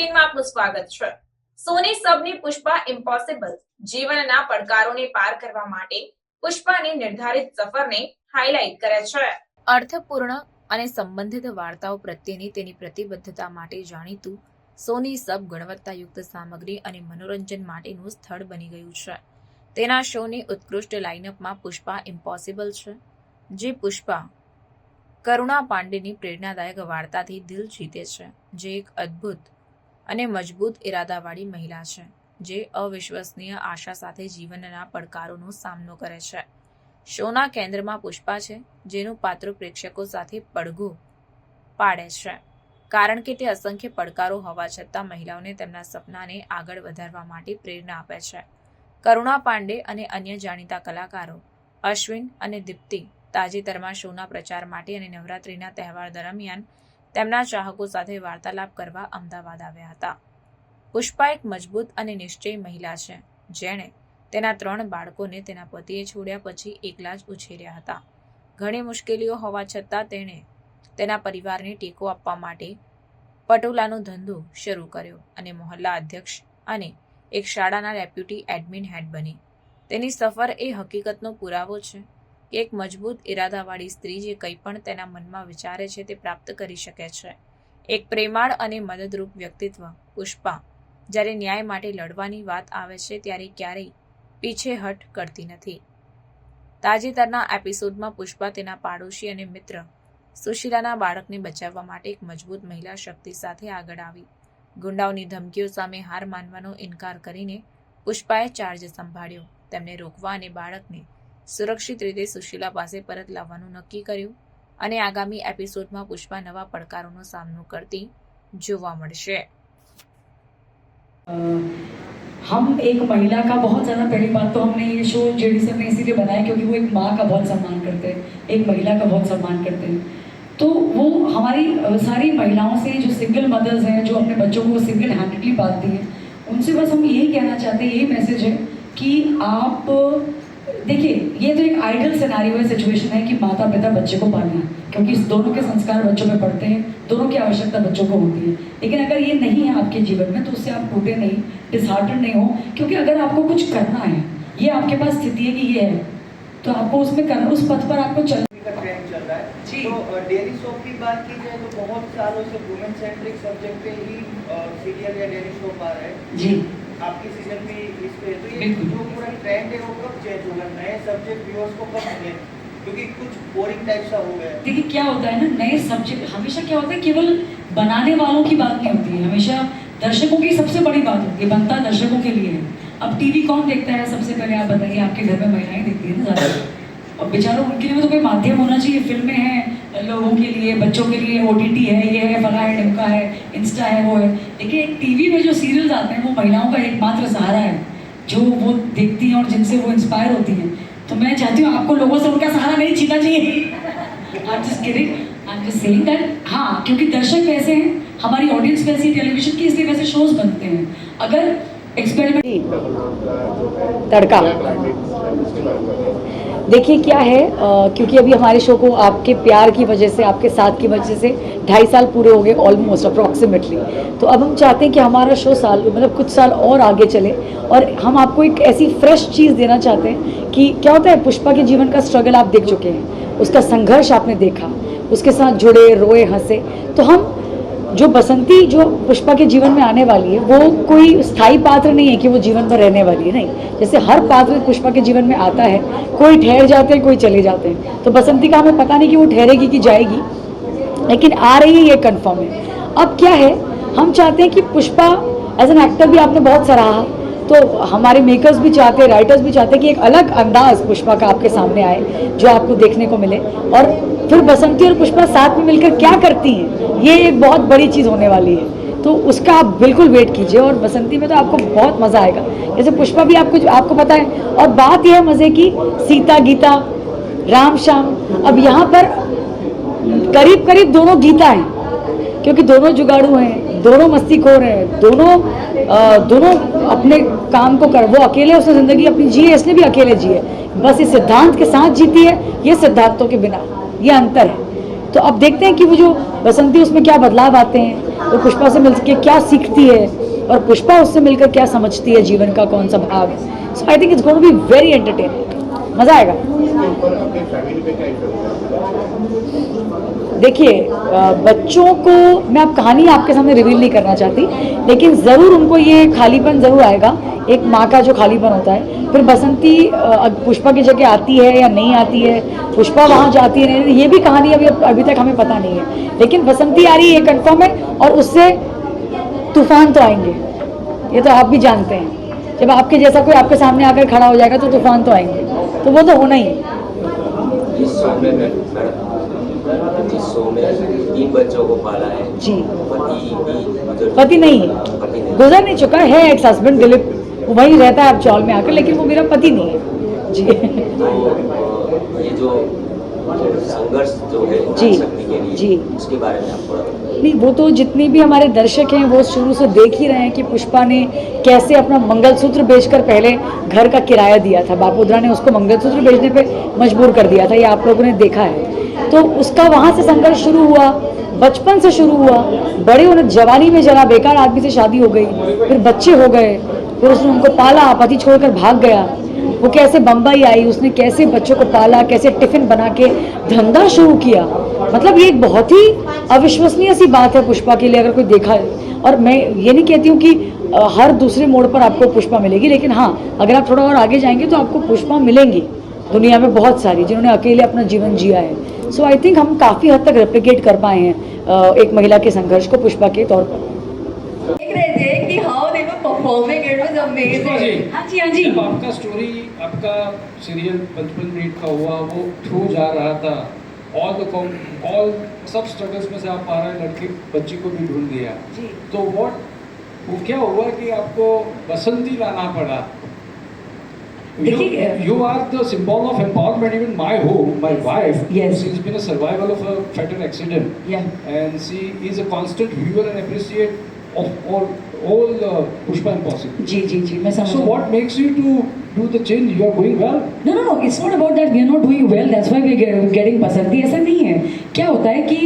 18 માં આપનું સ્વાગત છે। સોની સબની પુષ્પા ઇમ્પોસિબલ જીવનના પડકારોને પાર કરવા માટે પુષ્પાની નિર્ધારિત સફરને હાઇલાઇટ કરે છે। અર્થપૂર્ણ અને સંબંધિત વાર્તાઓ પ્રત્યેની તેની પ્રતિબદ્ધતા માટે જાણીતું સોની સબ ગુણવત્તાયુક્ત સામગ્રી અને મનોરંજન માટેનું સ્થળ બની ગયું છે। તેના શોની ઉત્કૃષ્ટ લાઇનઅપમાં પુષ્પા ઇમ્પોસિબલ છે, જે પુષ્પા કરુણા પાંડેની પ્રેરણાદાયક વાર્તાથી દિલ જીતે છે, જે એક અદ્ભુત અને મજબૂત ઇરાદાવાળી મહિલા છે, જે અવિશ્વસનીય આશા સાથે જીવનના પડકારોનો સામનો કરે છે। શોના કેન્દ્રમાં પુષ્પા છે, જેનું પાત્ર પ્રેક્ષકો સાથે પડઘો પાડે છે, કારણ કે તે અસંખ્ય પડકારો હોવા છતાં મહિલાઓને તેમના સપનાને આગળ વધારવા માટે પ્રેરણા આપે છે। કરુણા પાંડે અને અન્ય જાણીતા કલાકારો અશ્વિન અને દીપ્તિ તાજેતરમાં શોના પ્રચાર માટે અને નવરાત્રિના તહેવાર દરમિયાન તેમના ચાહકો સાથે વાર્તાલાપ કરવા અમદાવાદ આવ્યા હતા। પુષ્પા એક મજબૂત અને નિશ્ચયી મહિલા છે, જેણે તેના 3 બાળકોને તેના પતિએ છોડ્યા પછી એકલા જ ઉછેર્યા હતા। ઘણી મુશ્કેલીઓ હોવા છતાં તેણે તેના પરિવારને ટેકો આપવા માટે પટોલાનો ધંધો શરૂ કર્યો અને મોહલ્લા અધ્યક્ષ અને એક શાળાના ડેપ્યુટી એડમિન હેડ બની। તેની સફર એ હકીકતનો પુરાવો છે કે એક મજબૂત ઇરાદાવાળી સ્ત્રી જે કંઈ પણ તેના મનમાં વિચારે છે તે પ્રાપ્ત કરી શકે છે। એક પ્રેમાળ અને મદદરૂપ વ્યક્તિત્વ, પુષ્પા જ્યારે ન્યાય માટે લડવાની વાત આવે છે ત્યારે ક્યારેય પીછેહટ કરતી નથી। તાજેતરના એપિસોડમાં પુષ્પા તેના પાડોશી અને મિત્ર સુશીલાના બાળકને બચાવવા માટે એક મજબૂત મહિલા શક્તિ સાથે આગળ આવી। ગુંડાઓની ધમકીઓ સામે હાર માનવાનો ઇનકાર કરીને પુષ્પાએ ચાર્જ સંભાળ્યો, તેમને રોકવા અને બાળકને સુરક્ષિત રીતે સુશીલા પાસે પરત લાવવાનું નક્કી કર્યું અને આગામી એપિસોડમાં પુષ્પા નવા પડકારોનો સામનો કરતી જોવા મળશે। हम एक महिला का बहुत ज़्यादा, पहली बात तो हमने ये शो जेडी सर ने इसीलिए बनाया क्योंकि वो एक माँ का बहुत सम्मान करते हैं, एक महिला का बहुत सम्मान करते हैं। तो वो हमारी सारी महिलाओं से, जो सिंगल मदर्स हैं, जो अपने बच्चों को सिंगल हैंडेडली पालती हैं, उनसे बस हम यही कहना चाहते हैं, यही मैसेज है कि आप देखिए, ये तो एक आइडियल सिनेरियो है, सिचुएशन है कि माता पिता बच्चे को पालना, क्योंकि इस दोनों के संस्कार बच्चों में पड़ते हैं, दोनों की आवश्यकता बच्चों को होती है। लेकिन अगर ये नहीं है आपके जीवन में तो उससे आप टूटे नहीं, डिसहार्टेड नहीं हो, क्योंकि अगर आपको कुछ करना है, ये आपके पास स्थिति है कि ये है, तो आपको उसमें करना, उस पथ पर आपको चलना का ट्रेंड चल रहा है। जी। तो डेयरी शो की बात की जाए तो बहुत सालों से वुमेन सेंट्रिक सब्जेक्ट पे ही सीरियल या डेयरी शो आ रहा है। जी, आपकी सीजन भी इस पे, तो ये बिल्कुल। जो पूरा ट्रेंड है वो कब चेंज होगा, नए सब्जेक्ट व्यूअर्स को कब मिले, क्योंकि कुछ बोरिंग टाइप सा हो गया है। देखिए क्या होता है ना, नए सब्जेक्ट हमेशा क्या होता है, केवल बनाने वालों की बात नहीं होती है, हमेशा दर्शकों की सबसे बड़ी बात होती है, बनता दर्शकों के लिए है। अब टीवी कौन देखता है, सबसे पहले आप बताइए, आपके घर में महिलाएं देखती है ना ज़्यादा, और बेचारों उनके लिए तो कोई माध्यम होना चाहिए। फिल्में हैं लोगों के लिए, बच्चों के लिए, OTT है, ये है, फला है, ढिमका है, इंस्टा है, वो है। लेकिन एक टीवी में जो सीरियल्स आते हैं वो महिलाओं का एकमात्र सहारा है, जो वो देखती हैं और जिनसे वो इंस्पायर होती हैं। तो मैं चाहती हूँ आपको लोगों से उनका सहारा नहीं छीनना चाहिए। I'm just kidding, I'm just saying that, हाँ, क्योंकि दर्शक वैसे हैं, हमारी ऑडियंस वैसी है टेलीविजन की, इसलिए वैसे शोज बनते हैं। अगर एक्सपेरिमेंट तड़का, देखिए क्या है, क्योंकि अभी हमारे शो को आपके प्यार की वजह से, आपके साथ की वजह से 2.5 साल पूरे हो गए ऑलमोस्ट अप्रॉक्सीमेटली। तो अब हम चाहते हैं कि हमारा शो मतलब कुछ साल और आगे चले, और हम आपको एक ऐसी फ्रेश चीज़ देना चाहते हैं कि क्या होता है, पुष्पा के जीवन का स्ट्रगल आप देख चुके हैं, उसका संघर्ष आपने देखा, उसके साथ जुड़े, रोए, हंसे। तो हम जो बसंती जो पुष्पा के जीवन में आने वाली है वो कोई स्थायी पात्र नहीं है कि वो जीवन भर रहने वाली है, नहीं। जैसे हर पात्र पुष्पा के जीवन में आता है, कोई ठहर जाते हैं, कोई चले जाते हैं। तो बसंती का हमें पता नहीं कि वो ठहरेगी कि जाएगी, लेकिन आ रही है, ये कंफर्म है। अब क्या है, हम चाहते हैं कि पुष्पा एज एन एक्टर भी आपने बहुत सराहा, तो हमारे मेकर्स भी चाहते हैं, राइटर्स भी चाहते हैं कि एक अलग अंदाज पुष्पा का आपके सामने आए, जो आपको देखने को मिले। और फिर बसंती और पुष्पा साथ में मिलकर क्या करती हैं, ये एक बहुत बड़ी चीज़ होने वाली है। तो उसका आप बिल्कुल वेट कीजिए, और बसंती में तो आपको बहुत मज़ा आएगा, जैसे पुष्पा भी आपको पता है। और बात यह है मज़े की, सीता गीता, राम श्याम, अब यहाँ पर करीब करीब दोनों गीता हैं, क्योंकि दोनों जुगाड़ू हैं, दोनों मस्तीखोर हैं, दोनों अपने काम को कर, वो अकेले उसने ज़िंदगी अपनी जी है, इसने भी अकेले जी है, बस इस सिद्धांत के साथ जीती है, ये सिद्धांतों के बिना, ये अंतर है। तो अब देखते हैं कि वो जो बसंती उसमें क्या बदलाव आते हैं, वो पुष्पा से मिलकर क्या सीखती है और पुष्पा उससे मिलकर क्या समझती है जीवन का कौन सा भाग। So I think it's going to be very entertaining, मज़ा आएगा। देखिए बच्चों को मैं अब कहानी आपके सामने रिवील नहीं करना चाहती, लेकिन ज़रूर उनको ये खालीपन ज़रूर आएगा, एक माँ का जो खालीपन होता है। फिर बसंती पुष्पा की जगह आती है या नहीं आती है, पुष्पा वहाँ जाती है नहीं, ये भी कहानी अभी तक हमें पता नहीं है, लेकिन बसंती आ रही है ये कन्फर्म है। और उससे तूफान तो आएंगे, ये तो आप भी जानते हैं, जब आपके जैसा कोई आपके सामने आकर खड़ा हो जाएगा तो तूफान तो आएंगे, तो वो तो होना ही है। इस शो में 3 बच्चों को पाला है जी, पति पति नहीं है, गुजर नहीं चुका है, एक्स हस्बैंड दिलीप वही रहता है अब चौल में आकर, लेकिन वो मेरा पति नहीं है जी। तो ये जो संघर्ष जो है जी, शक्ति के लिए जी। उसके बारे में आप थोड़ा नहीं, वो तो जितने भी हमारे दर्शक हैं वो शुरू से देख ही रहे हैं कि पुष्पा ने कैसे अपना मंगलसूत्र बेचकर पहले घर का किराया दिया था, बापोद्रा ने उसको मंगलसूत्र बेचने पे मजबूर कर दिया था, ये आप लोगों ने देखा है। तो उसका वहाँ से संघर्ष शुरू हुआ, बचपन से शुरू हुआ, बड़े होने जवानी में जरा बेकार आदमी से शादी हो गई, फिर बच्चे हो गए, फिर उसने उनको पाला, पति छोड़कर भाग गया, वो कैसे बम्बई आई, उसने कैसे बच्चों को पाला, कैसे टिफिन बना के धंधा शुरू किया। मतलब ये एक बहुत ही अविश्वसनीय सी बात है पुष्पा के लिए, अगर कोई देखा है। और मैं ये नहीं कहती हूँ कि हर दूसरे मोड़ पर आपको पुष्पा मिलेगी, लेकिन हाँ अगर आप थोड़ा और आगे जाएंगे तो आपको पुष्पा मिलेंगी दुनिया में बहुत सारी, जिन्होंने अकेले अपना जीवन जिया है। सो आई थिंक हम काफ़ी हद तक रेप्लिकेट कर पाए हैं एक महिला के संघर्ष को पुष्पा के तौर पर। देख रहे थे कि how they were performing, it was amazing. हाँ जी, हाँ जी। जब आपका स्टोरी, आपका सीरियल 55 मिनट का हुआ, वो थ्रू जा रहा था, ऑल सब स्ट्रगल्स में से आप 12 लड़के बच्ची को भी ढूंढ लिया जी। तो वो क्या हुआ कि आपको बसंती लाना पड़ा? देखिए, You are the symbol of empowerment. Even my home, my wife, Yes. she's been a survivor of a fatal accident. Yeah. And she is a constant viewer and appreciate of all Pushpa Impossible. जी जी जी, मैं समझ So रहा हूँ। what makes you to do the change? You are going well. No, it's not about that we are not doing well, that's why we are getting बसंती, ऐसा नहीं है। क्या होता है कि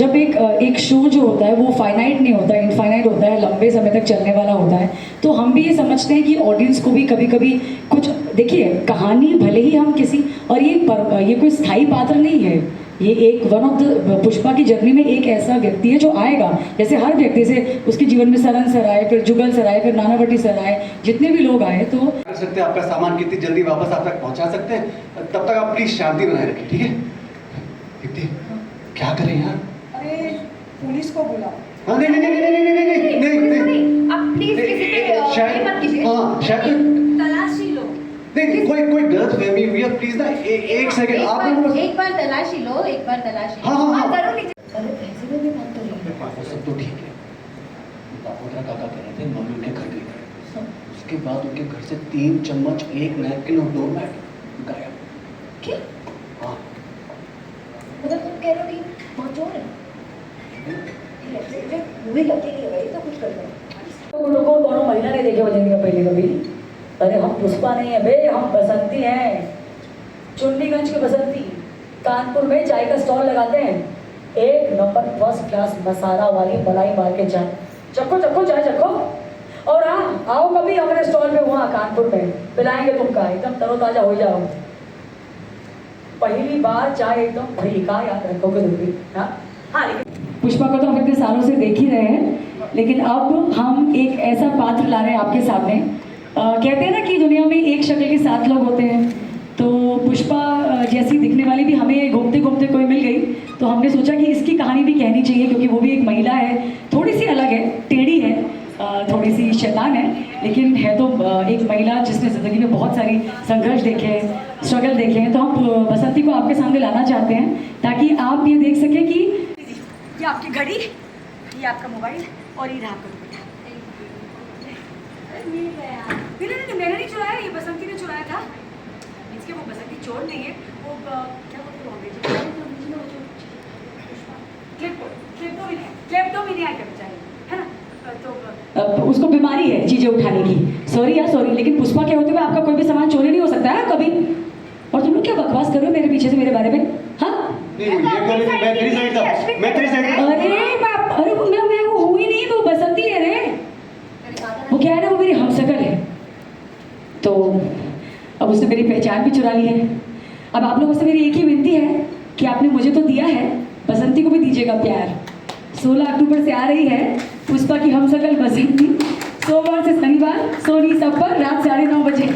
जब एक शो जो होता है वो फाइनाइट नहीं होता, इनफाइनाइट होता है, लंबे समय तक चलने वाला होता है, तो हम भी ये समझते हैं कि ऑडियंस को भी कभी कभी कुछ, देखिए कहानी भले ही हम किसी, और ये कोई स्थायी पात्र नहीं है, ये एक वन ऑफ द पुष्पा की जर्नी में एक ऐसा व्यक्ति है जो आएगा, जैसे हर व्यक्ति से उसके जीवन में सरन सर आए, फिर जुगल सर आए, फिर नानावटी सर आए, जितने भी लोग आए, तो कर सकते हैं, आपका सामान कितनी जल्दी वापस आप तक पहुंचा सकते हैं, तब तक आप प्लीज शांति बनाए रखें, ठीक है? दीप्ति, क्या करें यार? अरे पुलिस को बुलाओ। हाँ नहीं नहीं नहीं नहीं नहीं नहीं नहीं नहीं नहीं अब प्लीज किसी पे शायद, मत कीजिए। हाँ शायद तलाशी लो। नहीं, कोई गलत फहमी हुई है, प्लीज ना एक सेकंड आप लोग एक बार तलाशी लो, एक बार तलाशी लो। हाँ। जरूर लीजिए। अरे ऐसे में भी बात कर रही है। वो सब तो ठीक है, बापोद्रा काका कह रहे थे मम्मी उनके घर गई है, उसके बाद उनके घर से 3 चम्मच, 1 नैपकिन और 2 मैट गायब। क्या? हाँ मतलब तुम कह रहे हो कि बहुत चोर है? मूवी अकेली है भाई, तो कुछ कर दो। उन लोगों को महिला ने देखे बजेंगे पहले कभी? अरे हम पुष्पा नहीं है बे, हम बसंती हैं, चुन्नीगंज की बसंती, कानपुर में चाय का स्टॉल लगाते हैं, 1 नंबर फर्स्ट क्लास मसाला वाली मलाई मार के चाय, चखो चखो चाय चखो। और हाँ, आओ कभी हमारे स्टॉल पे, वहाँ कानपुर में पिलाएंगे तुमका, एकदम तरोताजा हो जाओ। पहली बार चाय एकदम फीका याद रखोगे तुम भी। हाँ, लेकिन पुष्पा को तो हम इतने सालों से देख ही रहे हैं, लेकिन अब हम एक ऐसा पात्र ला रहे हैं आपके सामने। कहते हैं ना कि दुनिया में एक शक्ल के 7 लोग होते हैं, तो पुष्पा जैसी दिखने वाली भी हमें घूमते घूमते कोई मिल गई, तो हमने सोचा कि इसकी कहानी भी कहनी चाहिए, क्योंकि वो भी एक महिला है, थोड़ी सी अलग है, टेढ़ी है, थोड़ी सी शैतान है, लेकिन है तो एक महिला जिसने ज़िंदगी में बहुत सारी संघर्ष देखे हैं, स्ट्रगल देखे हैं। तो हम बसंती को आपके सामने लाना चाहते हैं ताकि आप ये देख सकें कि ये आपकी घड़ी, ये आपका मोबाइल और ये रहा आपका दुपट्टा। नहीं, मैंने नहीं चुराया, ये बसंती ने चुराया था। इसके वो बसंती चोर नहीं है, वो क्या बोलते हैं अंग्रेजी में, क्लेप्टोमेनिया का बेचारी, है ना? तो उसको बीमारी है चीज़ें उठाने की। सॉरी यार सॉरी, लेकिन पुष्पा के होते हुए आपका कोई भी सामान चोरी नहीं हो सकता है कभी। और तुम लोग क्या बकवास कर रहे हो मेरे पीछे से मेरे बारे में? हाँ नहीं वो ये बोले मैं तेरी साइड था, मैं तेरी साइड था। अरे बाप, अरे मैं वो हुई नहीं, वो बसंती है रे। वो क्या है ना, वो मेरी हमशक्ल है, तो अब उसने मेरी पहचान भी चुरा ली है। अब आप लोगों से मेरी एक ही विनती है कि आपने मुझे तो दिया है, बसंती को भी दीजिएगा प्यार। 16 अक्टूबर से आ रही है पुष्पा की हमशक्ल बसंती, सोमवार से शनिवार सोनी सब पर रात 9:30 बजे।